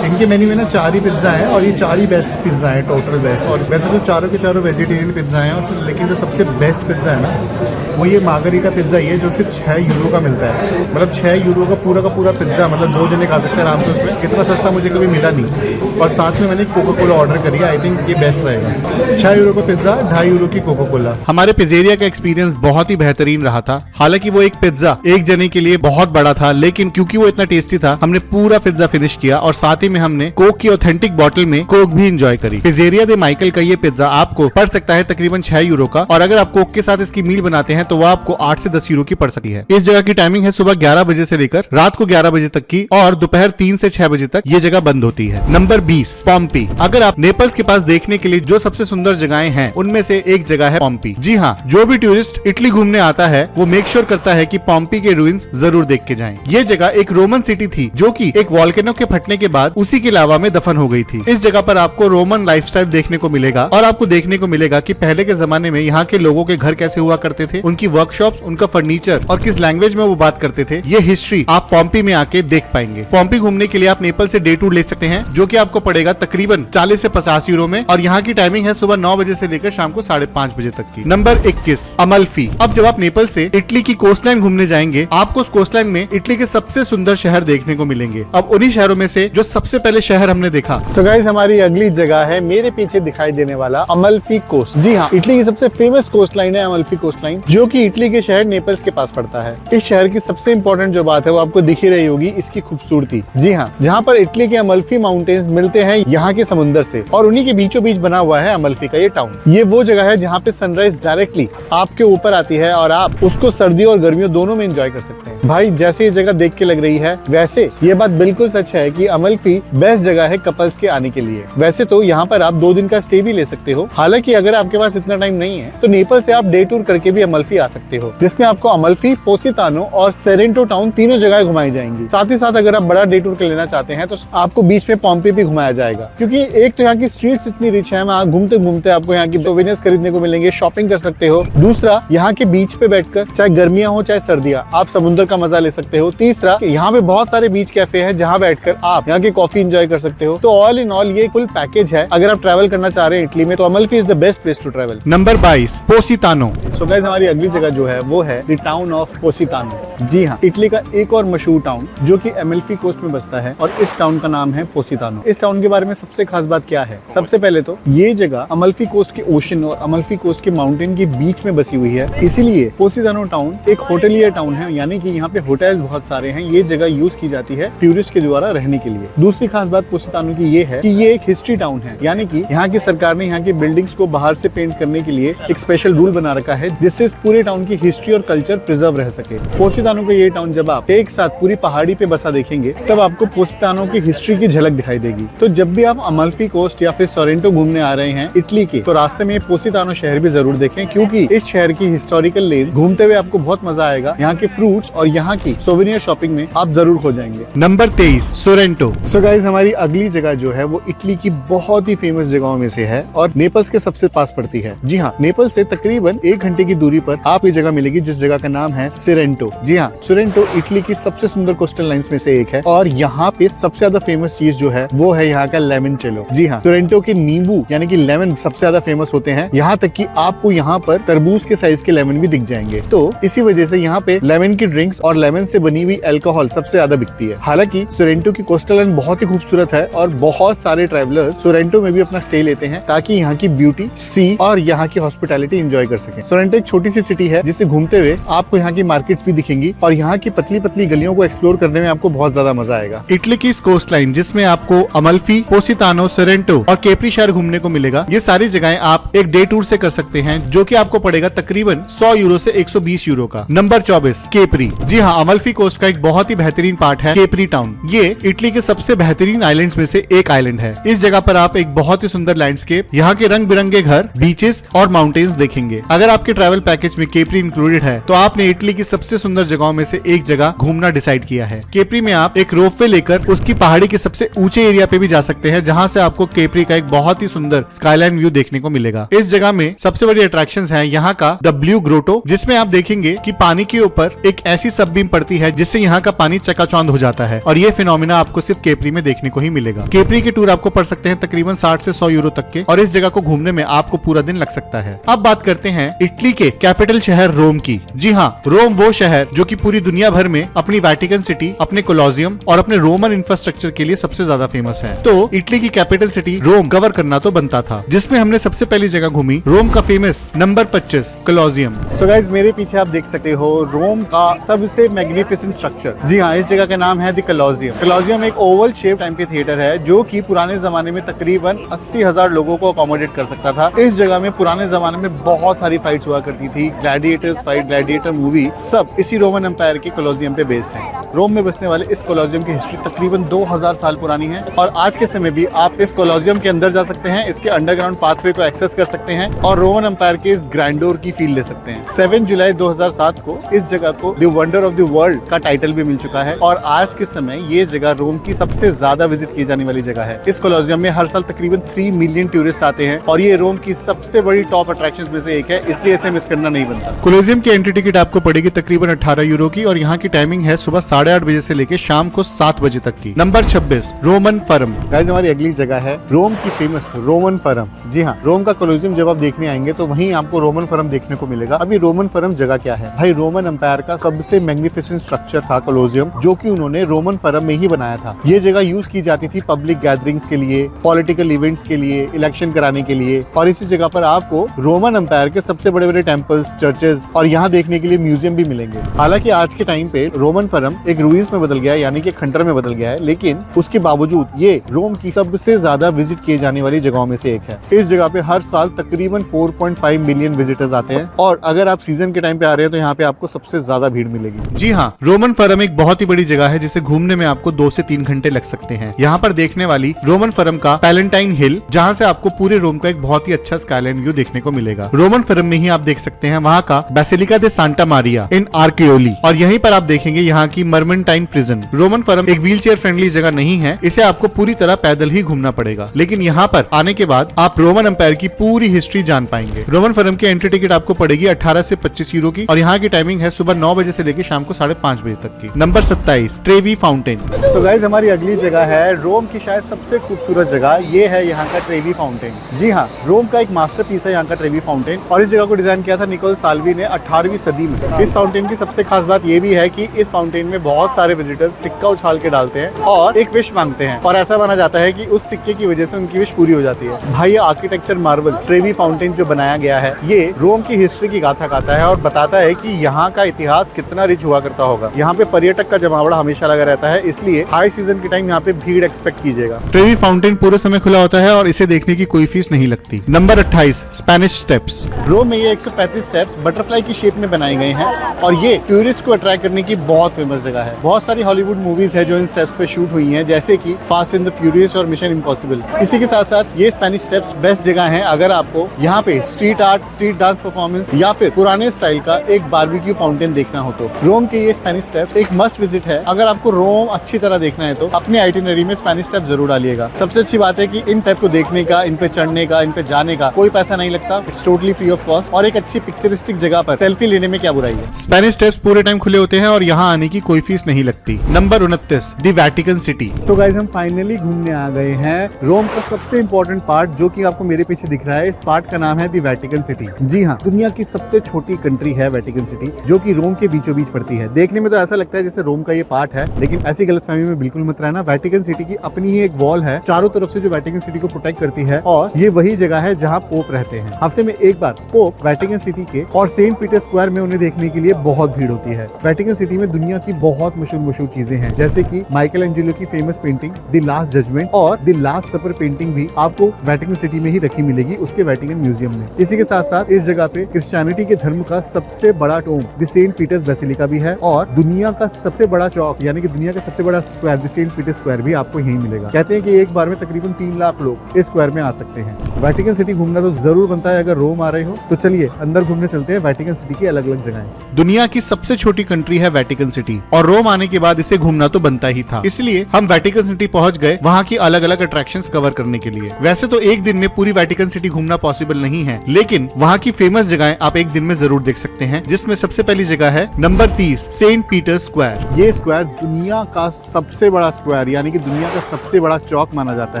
इनके मेन्यू में ना 4 ही पिज्ज़ा हैं और ये 4 ही बेस्ट पिज्ज़ा हैं, टोटल बेस्ट। और वैसे तो चारों के चारों वेजिटेरियन पिज्ज़ा हैं, और लेकिन जो सबसे बेस्ट पिज्ज़ा है ना वो ये मार्गरीटा पिज्ज़ा ही है, जो सिर्फ 6 यूरो का मिलता है। मतलब 6 यूरो का पूरा पिज्ज़ा, मतलब 2 जने खा सकते हैं आराम से उसमें। इतना सस्ता मुझे कभी मिला नहीं। और साथ में मैंने कोका कोला ऑर्डर करी, आई थिंक ये बेस्ट रहेगा। 6 यूरो का पिज्ज़ा, 2.5 यूरो की कोका कोला। हमारे पिज़्ज़ेरिया का एक्सपीरियंस बहुत ही बेहतरीन रहा था। हालांकि वो एक पिज्ज़ा एक जने के लिए बहुत बड़ा था, लेकिन क्योंकि वो इतना टेस्टी था हमने पूरा पिज्ज़ा फिनिश किया, और साथ ही में हमने कोक की ऑथेंटिक बॉटल में कोक भी एंजॉय करी। पिज़्ज़ेरिया दे माइकल का ये पिज्ज़ा आपको पड़ सकता है तकरीबन 6 यूरो का, और अगर आप कोक के साथ इसकी मील बनाते हैं तो वो आपको 8 से 10 यूरो की पड़ सकती है। इस जगह की टाइमिंग है सुबह 11 बजे से लेकर रात को 11 बजे तक की, और दोपहर 3 से 6 बजे तक ये जगह बंद होती है। Number 20, Pompeii. अगर आप नेपल्स के पास देखने के लिए जो सबसे सुंदर जगहें हैं उनमें से एक जगह है पॉम्पी। जी हाँ, जो भी टूरिस्ट इटली घूमने आता है वो मेक श्योर करता है कि पॉम्पी के रूइंस जरूर देख के जाएं। ये जगह एक रोमन सिटी थी जो कि एक वॉल्केनो के फटने के बाद उसी की लावा में दफन हो गई थी। इस जगह पर आपको रोमन लाइफस्टाइल देखने को मिलेगा, और आपको देखने को मिलेगा कि पहले के जमाने में यहाँ के लोगों के घर कैसे हुआ करते थे, उनकी वर्कशॉप्स, उनका फर्नीचर और किस लैंग्वेज में वो बात करते थे। ये हिस्ट्री आप पॉम्पी में आके देख पाएंगे। पॉम्पी घूमने के लिए आप नेपल से डे टूर ले सकते हैं, जो कि आपको पड़ेगा तकरीबन 40 से 50 यूरो में, और यहाँ की टाइमिंग है सुबह 9 बजे से लेकर शाम को 5:30 बजे तक की। नंबर 21, अमल्फी। अब जब आप नेपल से इटली की कोस्टलाइन घूमने जाएंगे, आपको उस कोस्टलाइन में इटली के सबसे सुंदर शहर देखने को मिलेंगे। अब उन्हीं शहरों में से जो सबसे पहले शहर हमने देखा, सो गाइस हमारी अगली जगह है मेरे पीछे दिखाई देने वाला अमल्फी कोस्ट। जी हाँ, इटली की सबसे फेमस कोस्टलाइन है अमल्फी कोस्टलाइन, जो कि इटली के शहर नेपल्स के पास पड़ता है। इस शहर की सबसे इंपॉर्टेंट जो बात है वो आपको दिख ही रही होगी, इसकी खूबसूरती। जी हाँ, जहाँ पर इटली के अमल्फी माउंटेन्स मिलते हैं यहाँ के समुद्र से, और उन्हीं के बीचों बीच बना हुआ है अमल्फी का ये टाउन। ये वो जगह है जहाँ पे सनराइज डायरेक्टली आपके ऊपर आती है, और आप उसको सर्दियों और गर्मियों दोनों में एंजॉय कर सकते हैं। भाई जैसे ये जगह देख के लग रही है, वैसे ये बात बिल्कुल सच है कि अमल्फी बेस्ट जगह है कपल्स के आने के लिए। वैसे तो यहाँ पर आप 2 दिन का स्टे भी ले सकते हो। हालांकि अगर आपके पास इतना टाइम नहीं है तो नेपल से आप डे टूर करके भी अमल्फी आ सकते हो, जिसमें आपको अमल्फी, पोसितानो और सेरेंटो टाउन तीनों जगह घुमाई जाएंगी। साथ ही साथ अगर आप बड़ा डे टूर कर लेना चाहते हैं तो आपको बीच में पॉम्पी भी घुमाया जाएगा, क्योंकि एक तो यहाँ की स्ट्रीट्स इतनी रिच है, वहाँ घूमते घूमते आपको यहाँ की सोवेनियर्स खरीदने को मिलेंगे, शॉपिंग कर सकते हो। दूसरा, यहाँ के बीच पे बैठकर चाहे गर्मियां हो चाहे सर्दियां, आप समुद्र का मजा ले सकते हो। तीसरा, यहाँ पे बहुत सारे बीच कैफे हैं जहाँ बैठकर आप यहाँ की कॉफी एंजॉय कर सकते हो। तो ऑल इन ऑल ये फुल पैकेज है। अगर आप ट्रैवल करना चाह रहे हैं इटली में तो Amalfi is the best place to travel. Number 22, Positano. So guys हमारी अगली जगह जो है वो है द टाउन ऑफ पोसितानो। जी हाँ, इटली का एक और मशहूर टाउन जो कि अमल्फी कोस्ट में बसता है, और इस टाउन का नाम है पोसितानो। इस टाउन के बारे में सबसे खास बात क्या है? सबसे पहले तो ये जगह अमल्फी कोस्ट के ओशन और अमल्फी कोस्ट के माउंटेन के बीच में बसी हुई है, इसीलिए पोसितानो टाउन एक होटलियर टाउन है, यानी कि यहाँ पे होटल्स बहुत सारे हैं। ये जगह यूज की जाती है टूरिस्ट के द्वारा रहने के लिए। दूसरी खास बात पोसितानो की ये है कि ये एक हिस्ट्री टाउन है, यानी कि यहाँ की सरकार ने यहाँ की बिल्डिंग्स को बाहर से पेंट करने के लिए एक स्पेशल रूल बना रखा है, जिससे इस पूरे टाउन की हिस्ट्री और कल्चर प्रिजर्व रह सके। पोसितानो का ये टाउन जब आप एक साथ पूरी पहाड़ी पे बसा देखेंगे, तब आपको पोसितानो की हिस्ट्री की झलक दिखाई देगी। तो जब भी आप अमल्फी कोस्ट या फिर सोरेंटो घूमने आ रहे हैं इटली के, तो रास्ते में पोसितानो शहर भी जरूर देखें, क्योंकि इस शहर की हिस्टोरिकल लेन घूमते हुए आपको बहुत मजा आएगा। यहाँ के फ्रूट्स और यहाँ की सोवेनियर शॉपिंग में आप जरूर खो जाएंगे। Number 23, Sorento. सो गाइस हमारी अगली जगह जो है वो इटली की बहुत ही फेमस जगहों में से है, और नेपल्स के सबसे पास पड़ती है। जी हाँ, नेपल से तकरीबन 1 घंटे की दूरी पर आप ये जगह मिलेगी, जिस जगह का नाम है सोरेंटो। जी हाँ, सोरेंटो इटली की सबसे सुंदर कोस्टल लाइंस में से एक है, और यहाँ पे सबसे ज्यादा फेमस चीज जो है वो है यहाँ का लेमन चेलो। जी हाँ, सोरेंटो के नींबू यानी कि लेमन सबसे ज्यादा फेमस होते हैं, यहाँ तक कि आपको यहाँ पर तरबूज के साइज के लेमन भी दिख जाएंगे। तो इसी वजह से यहाँ पे लेमन की ड्रिंक्स और लेमन से बनी हुई अल्कोहल सबसे ज्यादा बिकती है। हालांकि सोरेंटो की कोस्टल लाइन बहुत ही खूबसूरत है, और बहुत सारे ट्रैवलर्स सोरेंटो में भी अपना स्टे लेते हैं ताकि यहाँ की ब्यूटी, सी और यहाँ की हॉस्पिटैलिटी एंजॉय कर सकें। सोरेंटो एक छोटी सी सिटी है, जिसे घूमते हुए आपको यहाँ की मार्केट्स भी दिखेंगी, और यहाँ की पतली पतली गलियों को एक्सप्लोर करने में आपको बहुत ज्यादा मजा आएगा। इटली की इस कोस्ट लाइन जिसमें आपको अमल्फी, पोसितानो, सोरेंटो और केप्री शहर घूमने को मिलेगा, ये सारी जगहें आप एक डे टूर से कर सकते हैं, जो कि आपको पड़ेगा तकरीबन 100 यूरो से 120 यूरो का। Number 24, capri. जी हाँ, अमल्फी कोस्ट का एक बहुत ही बेहतरीन पार्ट है केप्री टाउन। ये इटली के सबसे बेहतरीन आइलैंड्स में से एक आइलैंड है। इस जगह पर आप एक बहुत ही सुंदर लैंडस्केप, यहाँ के रंग बिरंगे घर, बीचेस और माउंटेन्स देखेंगे। अगर आपके ट्रैवल पैकेज जिसमें केप्री इंक्लूडेड है, तो आपने इटली की सबसे सुंदर जगहों में से एक जगह घूमना डिसाइड किया है। केप्री में आप एक रोपवे लेकर उसकी पहाड़ी के सबसे ऊंचे एरिया पे भी जा सकते हैं, जहां से आपको केप्री का एक बहुत ही सुंदर स्काईलाइन व्यू देखने को मिलेगा। इस जगह में सबसे बड़ी अट्रैक्शंस है यहाँ का द ब्लू ग्रोटो, जिसमें आप देखेंगे कि पानी के ऊपर एक ऐसी सबबीम पड़ती है जिससे यहाँ का पानी चकाचौंध हो जाता है, और ये फिनोमिना आपको सिर्फ केप्री में देखने को ही मिलेगा। केप्री के टूर आपको पड़ सकते हैं तकरीबन 60 से 100 यूरो तक के, और इस जगह को घूमने में आपको पूरा दिन लग सकता है। अब बात करते हैं इटली के कैपिटल शहर रोम की। जी हाँ, रोम वो शहर जो कि पूरी दुनिया भर में अपनी वेटिकन सिटी, अपने कोलोसियम और अपने रोमन इंफ्रास्ट्रक्चर के लिए सबसे ज्यादा फेमस है। तो इटली की कैपिटल सिटी रोम कवर करना तो बनता था, जिसमें हमने सबसे पहली जगह घूमी रोम का famous number 25 Colosseum. So guys, मेरे पीछे आप देख सकते हो रोम का सबसे मैग्निफिसेंट स्ट्रक्चर। जी हाँ, इस जगह का नाम है द कोलोसियम। कोलोसियम एक ओवल शेप टाइम के थिएटर है जो कि पुराने जमाने में तकरीबन 80,000 लोगों को अकोमोडेट कर सकता था। इस जगह में पुराने जमाने में बहुत सारी फाइट्स हुआ करती थी। ग्लैडिएटर्स फाइट, ग्लैडिएटर मूवी, सब इसी रोमन एम्पायर के कोलोसियम पे बेस्ड है। रोम में बसने वाले इस कोलोसियम की हिस्ट्री तकरीबन 2000 साल पुरानी है, और आज के समय भी आप इस कोलोसियम के अंदर जा सकते हैं, इसके अंडरग्राउंड पाथवे को एक्सेस कर सकते हैं और रोमन एम्पायर के इस ग्रैंडोर की फील ले सकते हैं। 7 जुलाई 2007 को इस जगह को the wonder of the world का टाइटल भी मिल चुका है, और आज के समय ये जगह रोम की सबसे ज्यादा विजिट की जाने वाली जगह है। इस कोलोसियम में हर साल तकरीबन 3 मिलियन टूरिस्ट आते हैं, और ये रोम की सबसे बड़ी टॉप अट्रैक्शंस में से एक है, इसलिए इसे मिस करना नहीं बनता। कोलोसियम की एंट्री टिकट आपको पड़ेगी तकरीबन 18 यूरो की, और यहाँ की टाइमिंग है सुबह 8:30 बजे से लेकर शाम को 7 बजे तक की। Number 26 Roman form. गाइस, हमारी अगली जगह है रोम की फेमस रोमन फरम। जी हाँ, रोम का कोलोसियम जब आप देखने आएंगे तो वहीं आपको रोमन फरम देखने को मिलेगा। अभी रोमन फरम जगह क्या है भाई? रोमन एम्पायर का सबसे मैग्निफिसेंट स्ट्रक्चर था कोलोसियम, जो कि उन्होंने रोमन फरम में ही बनाया था। ये जगह यूज की जाती थी पब्लिक गैदरिंग्स के लिए, पॉलिटिकल इवेंट्स के लिए, इलेक्शन कराने के लिए, और इसी जगह पर आपको रोमन एम्पायर के सबसे बड़े बड़े टेम्पल्स, चर्चेज और यहाँ देखने के लिए म्यूजियम भी मिलेंगे। हालांकि आज के टाइम पे रोमन फरम एक रूइंस में बदल गया है, यानी कि खंडर में बदल गया है, लेकिन उसके बावजूद ये रोम की सबसे ज्यादा विजिट किए जाने वाली जगहों में से एक है। इस जगह पे हर साल तकरीबन 4.5 मिलियन विजिटर्स आते हैं, और अगर आप सीजन के टाइम पे आ रहे हैं तो यहाँ पे आपको सबसे ज्यादा भीड़ मिलेगी। जी हाँ, रोमन फरम एक बहुत ही बड़ी जगह है जिसे घूमने में आपको 2 से 3 घंटे लग सकते हैं। यहाँ पर देखने वाली रोमन फरम का पैलेंटाइन हिल, जहाँ से आपको पूरे रोम का एक बहुत ही अच्छा स्काईलाइन व्यू देखने को मिलेगा। रोमन फरम में ही आप देख सकते हैं वहाँ का बेसिलिका दे सांता मारिया इन आर्कियोली, और यहीं पर आप देखेंगे यहाँ की मर्मेंटाइन प्रिजन। रोमन फरम एक व्हीलचेयर फ्रेंडली जगह नहीं है, इसे आपको पूरी तरह पैदल ही घूमना पड़ेगा, लेकिन यहाँ पर आने के बाद आप रोमन एम्पायर की पूरी हिस्ट्री जान पाएंगे। रोमन फरम की एंट्री टिकट आपको पड़ेगी 18 से 25 यूरो की, और यहाँ की टाइमिंग है सुबह 9 बजे से लेकर शाम को 5:30 बजे तक की। Number 27 Trevi fountain. सो गाइस, हमारी अगली जगह है रोम की शायद सबसे खूबसूरत जगह, ये है यहाँ का ट्रेवी फाउंटेन। जी हाँ, रोम का एक मास्टरपीस है यहाँ का ट्रेवी फाउंटेन, और इस जगह को डिजाइन किया था निकोल साल्वी ने 18वीं सदी में। इस फाउंटेन की सबसे खास बात ये भी है कि इस फाउंटेन में बहुत सारे विजिटर्स सिक्का उछाल के डालते हैं और एक विश मांगते हैं, और ऐसा माना जाता है कि उस सिक्के की वजह से उनकी विश पूरी हो जाती है। भाई, आर्किटेक्चर मार्वल ट्रेवी फाउंटेन जो बनाया गया है, ये रोम की हिस्ट्री की गाथा गाता है और बताता है कि यहाँ का इतिहास कितना रिच हुआ करता होगा। यहाँ पे पर्यटक का जमावड़ा हमेशा लगा रहता है, इसलिए हाई सीजन के टाइम यहाँ पे भीड़ एक्सपेक्ट कीजिएगा। ट्रेवी फाउंटेन पूरे समय खुला होता है और इसे देखने की कोई फीस नहीं लगती। Number 28 Spanish steps. रोम में ये 135 स्टेप्स बटरफ्लाई की शेप में बनाए गए हैं, और ये टूरिस्ट को अट्रैक्ट करने की बहुत फेमस जगह है। बहुत सारी हॉलीवुड मूवीज है जो इन स्टेप्स पे शूट हुई हैं, जैसे कि फास्ट एंड द फ्यूरियस और मिशन इम्पॉसिबल। इसी के साथ साथ ये स्पेनिश स्टेप्स बेस्ट जगह है अगर आपको यहाँ पे street art, street dance performance या फिर पुराने स्टाइल का एक बारबेक्यू फाउंटेन देखना हो तो रोम के ये स्पेनिश स्टेप्स एक मस्ट विजिट है। अगर आपको रोम अच्छी तरह देखना है तो अपनी आइटिनरी में स्पेनिश स्टेप्स जरूर डालिएगा। सबसे अच्छी बात है कि इन स्टेप को देखने का, इन पे चढ़ने का, इन पे जाने का कोई पैसा नहीं लगता। It's totally free of cost, और एक अच्छी पिक्चरिस्टिक जगह पर सेल्फी लेने में क्या बुराई है। स्पेनिश स्टेप्स पूरे टाइम खुले होते हैं और यहाँ आने की कोई फीस नहीं लगती। Number 29 the Vatican city. तो गाइस, हम फाइनली घूमने आ गए हैं रोम का सबसे इम्पोर्टेंट पार्ट, जो कि आपको मेरे पीछे दिख रहा है। इस पार्ट का नाम है द वेटिकन सिटी। जी हाँ, दुनिया की सबसे छोटी कंट्री है वेटिकन सिटी, जो कि रोम के बीचों बीच पड़ती है। देखने में तो ऐसा लगता है जैसे रोम का ये पार्ट है, लेकिन ऐसी गलतफहमी में बिल्कुल मत रहना। वेटिकन सिटी की अपनी ही एक वॉल है चारों तरफ से, जो वेटिकन सिटी को प्रोटेक्ट करती है, और ये वही जगह है जहाँ पोप रहते हैं। हफ्ते में एक बार पोप वेटिकन सिटी के और सेंट पीटर स्क्वायर में उन्हें देखने के लिए बहुत भीड़ होती है। वेटिकन सिटी में दुनिया की बहुत मशहूर चीजें हैं, जैसे कि माइकल एंजेलो की famous painting the last judgment और द लास्ट सपर पेंटिंग भी आपको वेटिकन सिटी में ही रखी मिलेगी, उसके वेटिकन म्यूजियम में। इसी के साथ साथ इस जगह पे क्रिश्चियनिटी के धर्म का सबसे बड़ा dome the Saint Peter's basilica भी है, और दुनिया का सबसे बड़ा चौक यानी कि दुनिया का सबसे बड़ा square the Saint Peter square भी आपको यहीं मिलेगा। कहते हैं कि एक बार में तकरीबन 3 लाख लोग इस स्क्वायर में आ सकते हैं। वेटिकन सिटी घूमना तो जरूर बनता है अगर रोम आ रहे हो। तो चलिए अंदर घूमने घूमने चलते हैं वेटिकन सिटी की अलग अलग जगहें। दुनिया की सबसे छोटी कंट्री है वेटिकन सिटी और रोम आने के बाद इसे घूमना तो बनता ही था, इसलिए हम वेटिकन सिटी पहुंच गए वहाँ की अलग अलग अट्रैक्शंस कवर करने के लिए। वैसे तो एक दिन में पूरी वेटिकन सिटी घूमना पॉसिबल नहीं है, लेकिन वहाँ की फेमस जगहें आप एक दिन में जरूर देख सकते हैं, जिसमें सबसे पहली जगह है नंबर 30 सेंट पीटर्स स्क्वायर। ये स्क्वायर दुनिया का सबसे बड़ा स्क्वायर यानी कि दुनिया का सबसे बड़ा चौक माना जाता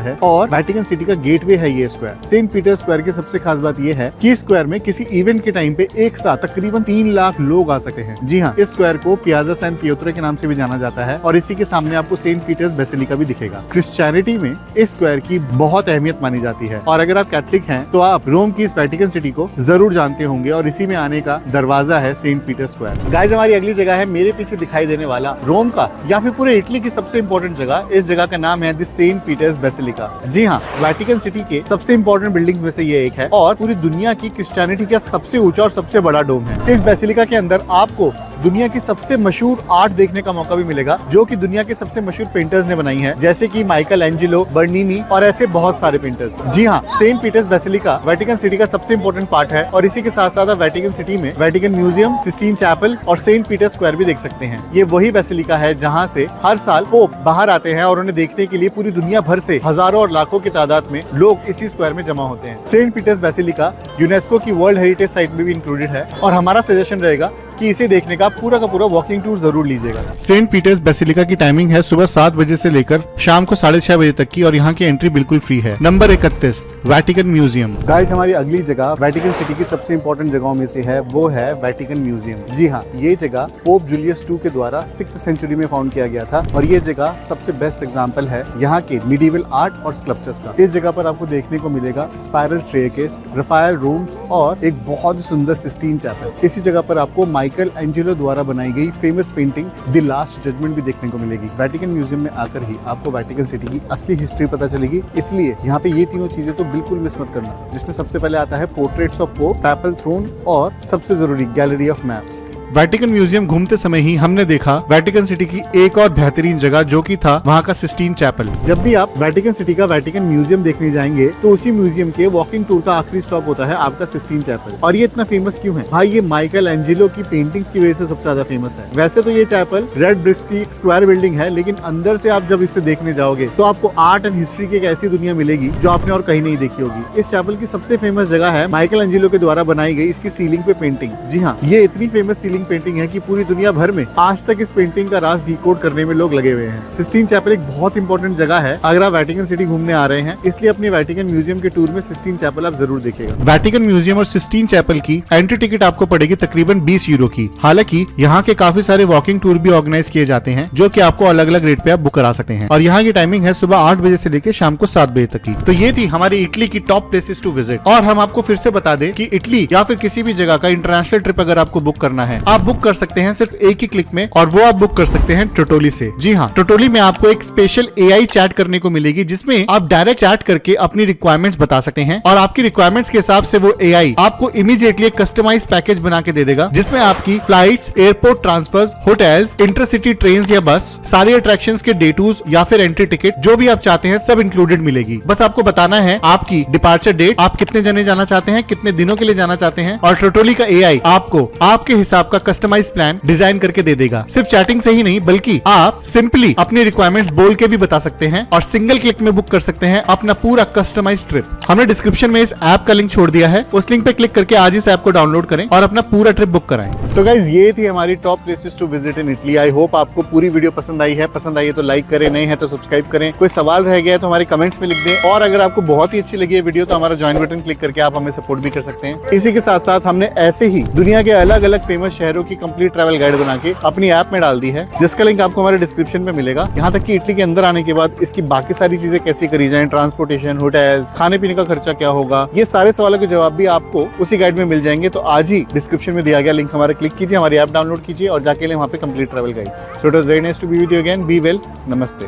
है और वेटिकन सिटी का गेटवे है ये स्क्वायर। सेंट पीटर स्क्वायर की सबसे खास बात ये है कि स्क्वायर में किसी इवेंट के टाइम पे एक साथ तकरीबन 3 लाख लोग आ सके हैं। जी हाँ, इस स्क्वायर को पियाजा सैन पियोत्रो के नाम से भी जाना जाता है और इसी के सामने आपको सेंट पीटर्स बेसिलिका भी दिखेगा। क्रिश्चियनिटी में इस स्क्वायर की बहुत अहमियत मानी जाती है और अगर आप कैथलिक हैं तो आप रोम की इस वेटिकन सिटी को जरूर जानते होंगे और इसी में आने का दरवाजा है सेंट पीटर स्क्वायर। गाइस, हमारी अगली जगह है मेरे पीछे दिखाई देने वाला रोम का या फिर पूरे इटली की सबसे इंपॉर्टेंट जगह। इस जगह का नाम है द सेंट पीटर्स बेसिलिका। जी हाँ, वेटिकन सिटी के सबसे इंपॉर्टेंट बिल्डिंग्स में से ये एक है और पूरी दुनिया की क्रिश्चियनिटी का सबसे ऊंचा और सबसे बड़ा डोम है। इस बेसिलिका के अंदर आपको दुनिया की सबसे मशहूर आर्ट देखने का मौका भी मिलेगा जो कि दुनिया के सबसे मशहूर पेंटर्स ने बनाई है, जैसे कि माइकल एंजेलो, बर्नीनी और ऐसे बहुत सारे पेंटर्स। जी हाँ, Saint Peter's basilica Vatican city का सबसे इंपॉर्टेंट पार्ट है और इसी के साथ साथ आप वेटिकन सिटी में वेटिकन म्यूजियम, सिस्टीन चैपल और सेंट पीटर स्क्वायर भी देख सकते हैं। ये वही बेसिलिका है जहाँ से हर साल पोप बाहर आते हैं और उन्हें देखने के लिए पूरी दुनिया भर से हजारों और लाखों की तादाद में लोग इसी स्क्वायर में जमा होते हैं। सेंट पीटर्स बेसिलिका यूनेस्को की वर्ल्ड हेरिटेज साइट में भी इंक्लूडेड है और हमारा सजेशन रहेगा कि इसे देखने का पूरा वॉकिंग टूर जरूर लीजिएगा। सेंट पीटर्स बेसिलिका की टाइमिंग है सुबह 7 बजे से लेकर शाम को 6:30 बजे तक की और यहाँ की एंट्री बिल्कुल फ्री है। Number 31 Vatican museum. गाइस, हमारी अगली जगह वेटिकन सिटी की सबसे इंपॉर्टेंट जगहों में से है, वो है वेटिकन म्यूजियम। जी हाँ, ये जगह पोप जूलियस II के द्वारा 6th सेंचुरी में फाउंड किया गया था और ये जगह सबसे बेस्ट एग्जाम्पल है यहाँ के मिडीवल आर्ट और स्कल्पचर्स का। इस जगह पर आपको देखने को मिलेगा स्पाइरल स्टेयरकेस, रफायल रूम्स और एक बहुत ही सुंदर सिस्टीन चैपल। इसी जगह पर आपको माइकल एंजेलो द्वारा बनाई गई famous painting the last judgment भी देखने को मिलेगी। वेटिकन म्यूजियम में आकर ही आपको वेटिकन सिटी की असली हिस्ट्री पता चलेगी, इसलिए यहाँ पे ये तीनों चीजें तो बिल्कुल मिस मत करना, जिसमें सबसे पहले आता है portraits of pope, papal throne और सबसे जरूरी gallery of maps. Vatican museum घूमते समय ही हमने देखा वेटिकन सिटी की एक और बेहतरीन जगह जो कि था वहाँ का सिस्टीन चैपल। जब भी आप वेटिकन सिटी का वेटिकन म्यूजियम देखने जाएंगे तो उसी म्यूजियम के वॉकिंग टूर का आखिरी स्टॉप होता है आपका सिस्टीन चैपल। और ये इतना फेमस क्यों है भाई? ये माइकल एंजेलो की पेंटिंग्स की वजह से सबसे ज्यादा फेमस है। वैसे तो ये चैपल रेड ब्रिक्स की स्क्वायर बिल्डिंग है, लेकिन अंदर से आप जब इसे देखने जाओगे तो आपको आर्ट एंड हिस्ट्री की एक ऐसी दुनिया मिलेगी जो आपने और कहीं नहीं देखी होगी। इस चैपल की सबसे फेमस जगह है माइकल एंजेलो के द्वारा बनाई गई इसकी सीलिंग पे पेंटिंग। जी हाँ, ये इतनी फेमस सीलिंग पेंटिंग है कि पूरी दुनिया भर में आज तक इस पेंटिंग का राज डिकोड करने में लोग लगे हुए हैं। सिस्टीन चैपल एक बहुत इंपॉर्टेंट जगह है अगर आप वेटिकन सिटी घूमने आ रहे हैं, इसलिए अपने वेटिकन म्यूजियम के टूर में सिस्टीन चैपल आप जरूर देखिएगा। वेटिकन म्यूजियम और सिस्टीन चैपल की एंट्री टिकट आपको पड़ेगी तकरीबन 20 यूरो की। हालांकि यहाँ के काफी सारे वॉकिंग टूर भी ऑर्गेनाइज किए जाते हैं जो कि आपको अलग अलग रेट पे आप बुक करा सकते हैं और यहाँ की टाइमिंग है सुबह 8 बजे से लेकर शाम को 7 बजे तक की। तो ये थी हमारी इटली की टॉप प्लेसेस टू विजिट और हम आपको फिर से बता दें कि इटली या फिर किसी भी जगह का इंटरनेशनल ट्रिप अगर आपको बुक करना है, आप बुक कर सकते हैं सिर्फ एक ही क्लिक में और वो आप बुक कर सकते हैं टोटोली से। जी हाँ, टोटोली में आपको एक स्पेशल AI चैट करने को मिलेगी जिसमें आप डायरेक्ट चैट करके अपनी रिक्वायरमेंट्स बता सकते हैं और आपकी रिक्वायरमेंट्स के हिसाब से वो AI आपको इमीडिएटली एक कस्टमाइज पैकेज बना के दे देगा जिसमें आपकी flights, airport transfers, hotels, intercity train या बस, सारी अट्रैक्शंस के डे टूर्स या फिर एंट्री टिकट जो भी आप चाहते हैं सब इंक्लूडेड मिलेगी। बस आपको बताना है आपकी डिपार्चर डेट, आप कितने जने जाना चाहते हैं, कितने दिनों के लिए जाना चाहते हैं और टोटोली का AI आपको आपके हिसाब का कस्टमाइज प्लान डिजाइन करके दे देगा। सिर्फ चैटिंग से ही नहीं बल्कि आप सिंपली अपनी रिक्वायरमेंट्स बोल के भी बता सकते हैं और सिंगल क्लिक में बुक कर सकते हैं अपना पूरा कस्टमाइज ट्रिप। हमने डिस्क्रिप्शन में इस ऐप का लिंक छोड़ दिया है, उस लिंक पे क्लिक करके आज इस ऐप को डाउनलोड करें और अपना पूरा ट्रिप बुक कराएं। तो गाइज, ये थी हमारी top places to visit in Italy. I hope आपको पूरी वीडियो पसंद आई है। पसंद आई है तो लाइक करें, नहीं है तो सब्सक्राइब करें। कोई सवाल रह गया है तो हमारे कमेंट्स में लिख दें और अगर आपको बहुत ही अच्छी लगी है वीडियो तो हमारा ज्वाइन बटन क्लिक करके आप हमें सपोर्ट भी कर सकते हैं। इसी के साथ साथ हमने ऐसे ही दुनिया के अलग अलग फेमस शहरों की कंप्लीट ट्रैवल गाइड बना के अपनी ऐप में डाल दी है, जिसका लिंक आपको हमारे डिस्क्रिप्शन में मिलेगा। यहाँ तक कि इटली के अंदर आने के बाद इसकी बाकी सारी चीजें कैसे करी जाएं, ट्रांसपोर्टेशन, होटल्स, खाने पीने का खर्चा क्या होगा, ये सारे सवालों के जवाब भी आपको उसी गाइड में मिल जाएंगे। तो आज ही डिस्क्रिप्शन में दिया गया लिंक हमारा क्लिक कीजिए, हमारी ऐप डाउनलोड कीजिए और जाके वहाँ पे complete travel guide. So it was very nice to be with you again. Be well, नमस्ते।